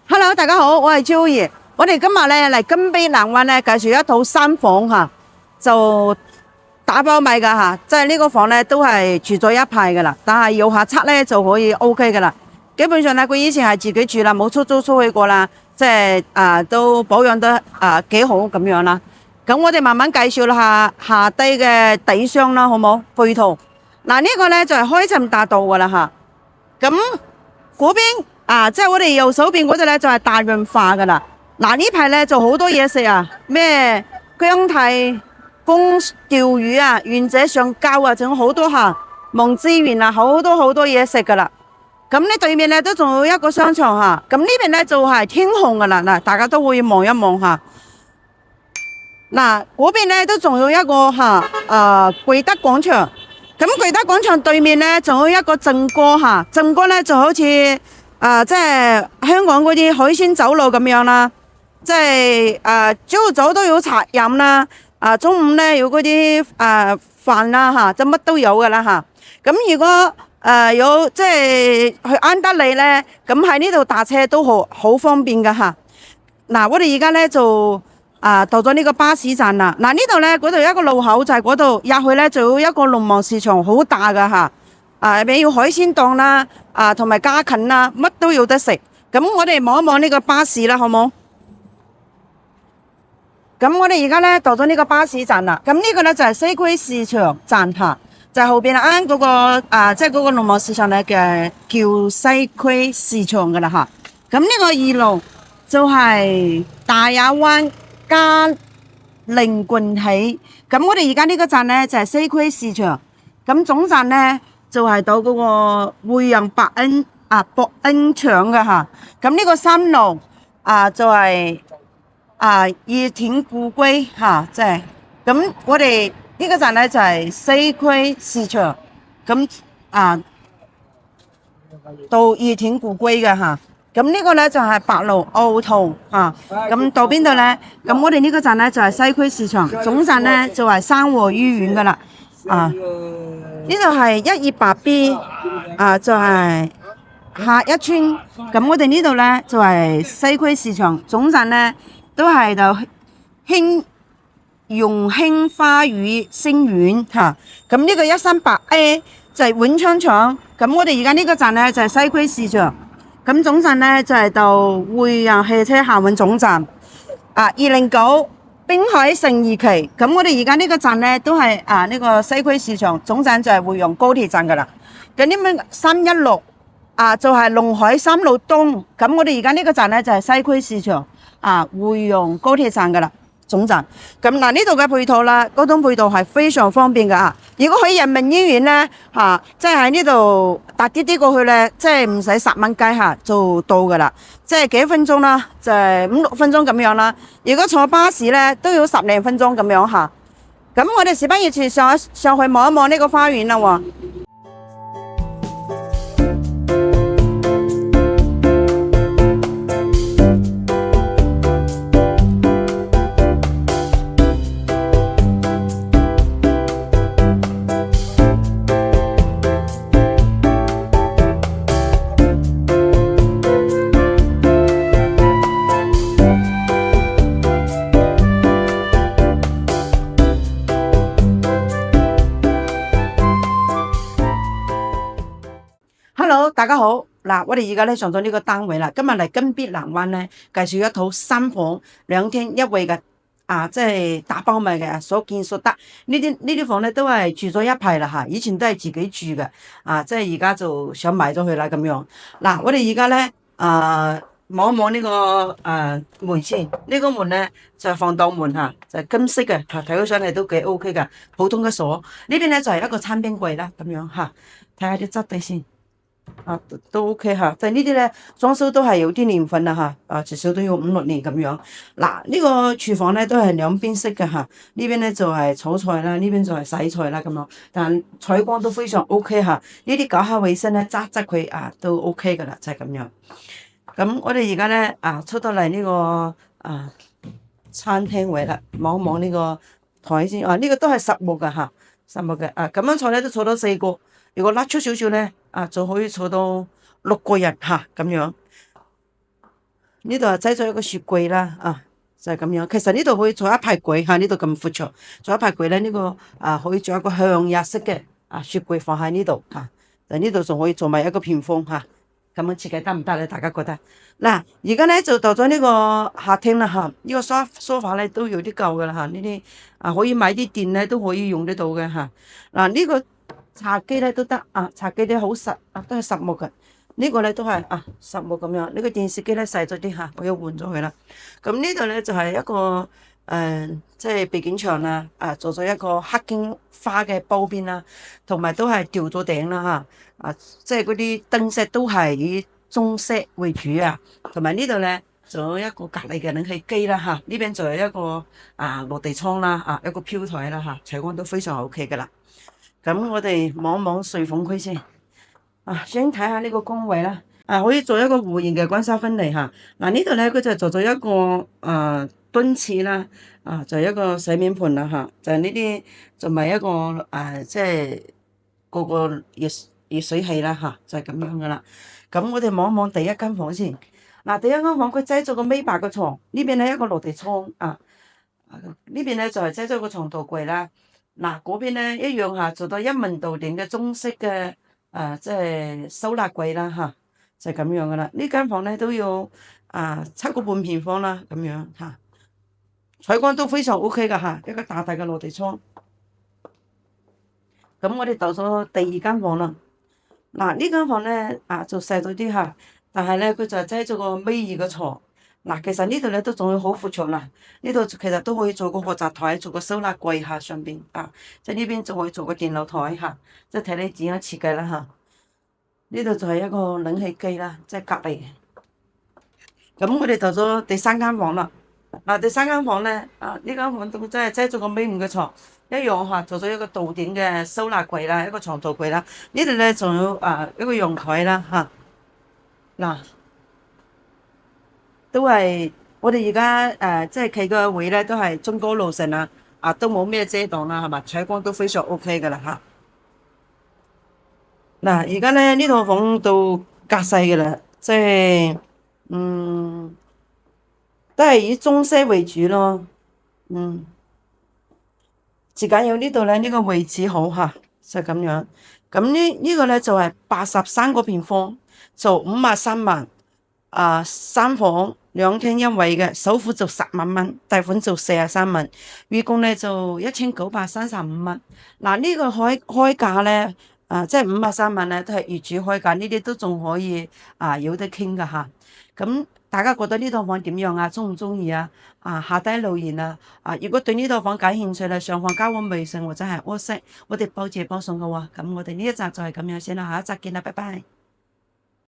Hello， 大家好，我係 Joey。我哋今日咧嚟金碧南灣咧介紹一套三房吓，就打包米噶吓，即係呢個房咧都係住咗一排噶啦，但係右下側咧就可以 OK 噶啦。基本上咧佢以前係自己住啦，冇出租出去過啦，即係都保養得幾好咁樣啦。咁我哋慢慢介紹下低嘅底箱啦，好冇？配套嗱呢個咧就係開尋大道噶啦吓，咁嗰邊。即係我哋右手邊嗰度咧就係大潤發噶啦。嗱呢排咧就好多嘢食啊，咩姜蹄、公釣魚啊、願者上交啊，仲有好多望之園啊，好多嘢食噶啦。咁呢對面咧都仲有一個商場吓，咁呢邊咧就係天虹噶啦。嗱，大家都可以望一望吓。嗱嗰邊咧都仲有一個貴德廣場。咁貴德廣場對面咧仲有一個正哥吓，正哥咧就好似。即係香港嗰啲海鮮酒樓咁樣啦，即係朝早都有茶飲啦，中午咧有嗰啲飯啦吓，就乜都有噶啦吓。咁如果有即係去安德利咧，咁喺呢度打車都好方便噶吓。嗱，我哋而家咧就到咗呢個巴士站啦。嗱呢度咧嗰度一個路口就係嗰度入去咧，就有一個農貿市場，好大噶吓。有海鮮檔啦，同埋家禽啦，乜都有得食。咁我哋望一望呢個巴士啦，好冇？咁我哋而家咧到咗呢個巴士站啦。咁呢個咧就係西區市場站下，就係後邊啱嗰個即係嗰個農貿市場咧嘅叫西區市場噶啦吓。咁呢個二路就係大亞灣加靈棍起。咁我哋而家呢個站咧就係西區市場。咁總站咧。就係到嗰個匯陽博恩場嘅吓，咁呢個三路就係義田故居吓，即係咁我哋呢個站咧就係西區市場，咁到義田故居嘅吓，咁呢個咧就係白路奧圖吓，咁到邊度咧？咁我哋呢個站咧就係西區市場，總站咧就係山和醫院噶啦呢度係128B，就係下一村。咁我哋呢度咧就係西區市場總站咧，都係就容興花語星苑吓。咁呢個138A就係永昌廠。咁我哋而家呢個站咧就係西區市場。咁總站咧就係到匯陽汽車客運總站。209。濱海盛二期，咁我哋而家呢個站咧都係呢個西區市場總站就係匯陽高鐵站噶啦。咁呢邊316就係龍海三路東，咁我哋而家呢個站咧就係西區市場匯陽高鐵站噶啦總站。咁嗱呢度嘅配套啦，交通配套係非常方便噶。如果去人民醫院咧即係喺呢度搭滴滴過去咧，即係唔使10蚊雞就到噶啦，即係幾分鐘啦，就係5-6分鐘咁樣啦。如果坐巴士咧，都要10零分鐘咁樣吓。咁我哋事不宜遲，上去望一望呢個花園啦喎。Hello， 大家好。嗱，我哋而家咧上咗呢個單位啦。今日嚟金碧南灣咧，介紹一套3房2廳1衛嘅即係打包米嘅，所見所得。呢啲房咧都係住咗一排啦吓，以前都係自己住嘅，即係而家就想賣咗佢啦咁樣。嗱，我哋而家咧望一望呢個門先，呢個門咧就係防盜門吓，就係金色嘅吓，睇起上嚟都幾 OK 噶。普通嘅鎖呢邊咧就係一個餐邊櫃啦，咁樣吓，睇下啲質地先。都 OK 吓，就呢啲咧裝修都係有啲年份啦吓，至少都要5-6年咁樣。嗱，呢個廚房咧都係兩邊式嘅吓，呢邊咧就係炒菜啦，呢邊就係洗菜啦咁樣。但採光都非常 OK 吓，呢啲搞下衛生咧，執佢都 OK 噶啦，就係咁樣。咁我哋而家咧出到嚟呢個餐廳位啦，望一望呢個台先。呢個都係實木噶吓，實木嘅咁樣坐咧都坐到4個，如果拉出少少咧就可以坐到6個人咁樣。呢度係擠咗一個雪櫃啦就係咁樣。其實呢度可以做一排櫃呢度咁闊咗，做一排櫃咧呢個可以做一個向日式嘅雪櫃放喺呢度就呢度仲可以做埋一個屏風咁樣設計得唔得咧？大家覺得？嗱，而家咧就到咗呢個客廳啦呢個梳化咧都有啲舊噶啦呢啲可以買啲電咧都可以用得到嘅嗱，呢個茶几咧都得茶几咧好實都係實木嘅。呢個咧都係實木咁樣。呢個電視機咧細咗啲我又換咗佢啦。咁呢度咧就係一個即係備景牆啦做咗一個黑荊花嘅包邊啦，同埋都係吊咗頂啦即係嗰啲燈飾都係以中式為主同埋呢度咧仲有一個隔離嘅冷氣機啦呢邊就有一個落地窗啦一個飄台啦採光都非常 OK 噶啦。咁我哋望一望睡房區先先睇下呢個崗位啦可以做一個弧形嘅乾濕分離嗱，呢度咧佢就做咗一個蹲廁啦就係一個洗面盆啦就係呢啲就咪一個即係個熱水器啦就係咁樣噶啦。咁我哋望一望第一間房先。第一間房佢擠咗個尾巴嘅床，呢邊咧一個落地窗呢邊咧就係擠咗個床頭櫃啦。嗰邊咧一樣做到一文導電嘅中式嘅即係收納櫃啦就係咁樣噶啦。呢間房咧都要7個半平方啦咁樣採光都非常 OK 噶一個大嘅落地窗。咁我哋到咗第二間房啦。呢間房咧就細咗啲但係咧佢就擠咗個尾二嘅床。其實呢度咧都仲要好闊綽啦。呢度其實都可以做個學習台，做個收納櫃上邊即係呢邊仲可以做個電腦台即係睇你點樣設計啦呢度就係一個冷氣機啦，即係隔離。咁我哋到咗第三間房啦。第三間房咧呢間房都真係擠咗個尾五嘅床，一樣做咗一個導電嘅收納櫃啦，一個床頭櫃啦。呢度咧仲有一個陽台啦都係我哋而家即係企個位咧都係中高路線都冇咩遮擋啦，係嘛？採光都非常 OK 噶啦而家咧呢套房都隔細噶啦，即係都係以中式為主咯。最緊要呢度咧呢個位置好就係咁樣。咁呢個咧就係83個平方，就53萬3房2廳1衛嘅，首付就10萬蚊，貸款就43萬，預供咧就1935蚊。呢個開價咧即係53萬咧都係業主開價，呢啲都仲可以有得傾噶咁大家覺得呢套房點樣中唔中意下低留言如果對呢套房感興趣咧，上方加我微信或者係WhatsApp，我哋包借包送嘅喎。咁我哋呢一集就係咁樣先啦，下一集見啦，拜拜。